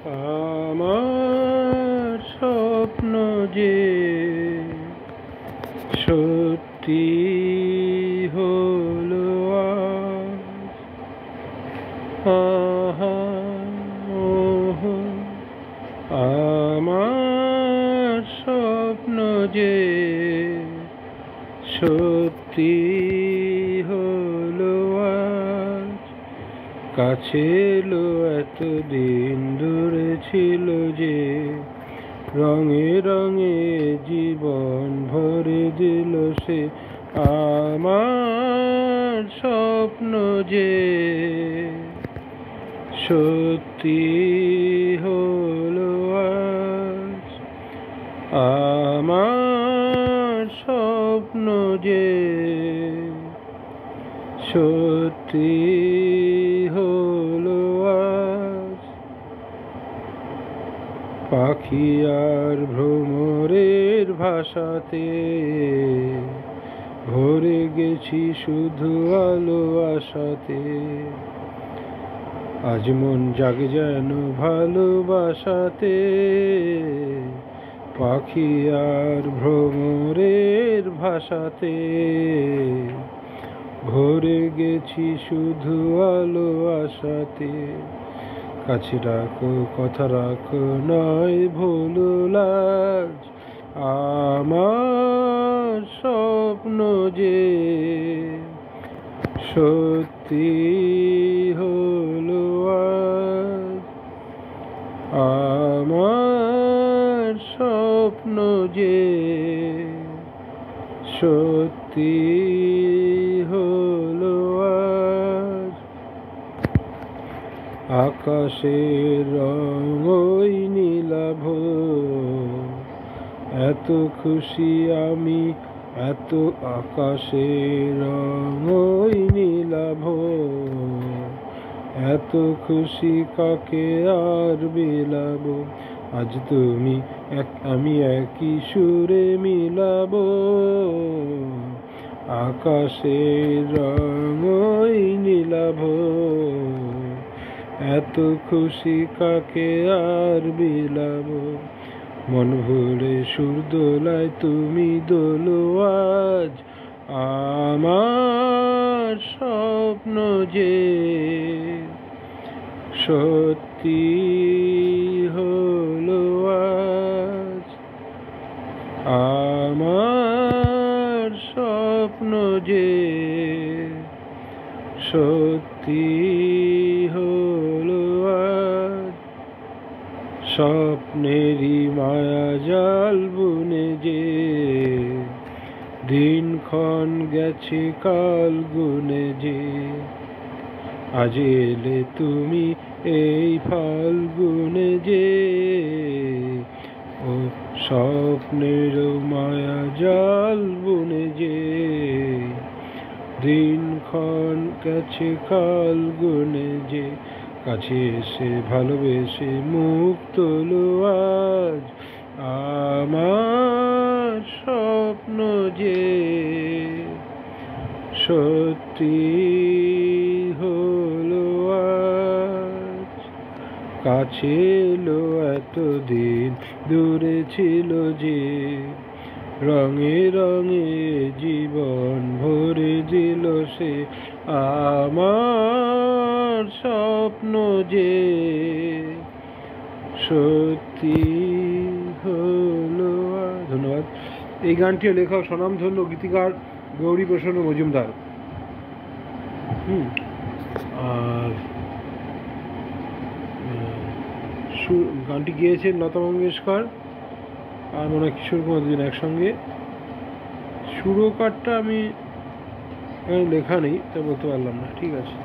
আমার স্বপ্ন যে সত্যি হলো আজ। আহা ওহো, আমার স্বপ্ন যে সত্যি হলো আজ। কাছে এলো এতদিন, দূরে ছিল যে, রঙে রঙে জীবন ভরে দিল সে। আমার স্বপ্ন যে সত্যি হলো আজ। আমার স্বপ্ন যে সত্যি হলো আজ। পাখি আর ভ্রমরের ভাষাতে ভরে গেছি শুধু আলো আশাতে। আজ মন জাগে যেন ভালোবাসাতে। পাখি আর ভ্রমরের ভাষাতে ভরে গেছি শুধু আলো আশাতে। কাছে রাখো, কথা রাখো, নয় ভুলো লাজ। আমার স্বপ্ন যে সত্যি হলো আজ। আমার স্বপ্ন যে সত্যি হলো আজ। আকাশের রঙ ওই নীলাভ, এত খুশি আমি, এত আকাশের রঙ ওই নীলাভ, এত খুশি কাকে আর বিলাব। আজ তুমি এক আমি একই সুরে মিলাব। আকাশের রঙ ওই নীলাভ, এত খুশি কাকে আর বিলাব। মন ভুলে সুর দোলায় তুমি দোলো আজ। আমার স্বপ্ন যে সত্যি হলো আজ। আমার স্বপ্ন যে সত্যি হলো আজ। স্বপ্নেরই মায়া জাল বুনে যে, দিনক্ষণ গেছে কাল গুনে যে। আজ এলে তুমি এই ফাল্গুনে যে, ও স্বপ্নের মায়া জাল বুনে যে, দিনক্ষণ গেছে কাল গুনে যে। কাছে এসে ভালোবেসে মুখ তোলো আজ। আমার স্বপ্ন যে সত্যি হলো আজ। কাছে এলো এতদিন, দূরে ছিল যে, রঙে রঙে জীবন ভরে দিল সে। আমার স্বপ্ন যে সত্যি হলো। ধন্যবাদ। এই গানটিও লেখক স্বনামধন্য গীতিকার গৌরীপ্রসন্ন মজুমদার। আর গানটি গিয়েছেন লতা মঙ্গেশকর আর মনে হয় কিশোর কুমার, দুজন একসঙ্গে। সুরকারটা আমি লেখা নেই, তা বলতে পারলাম না। ঠিক আছে।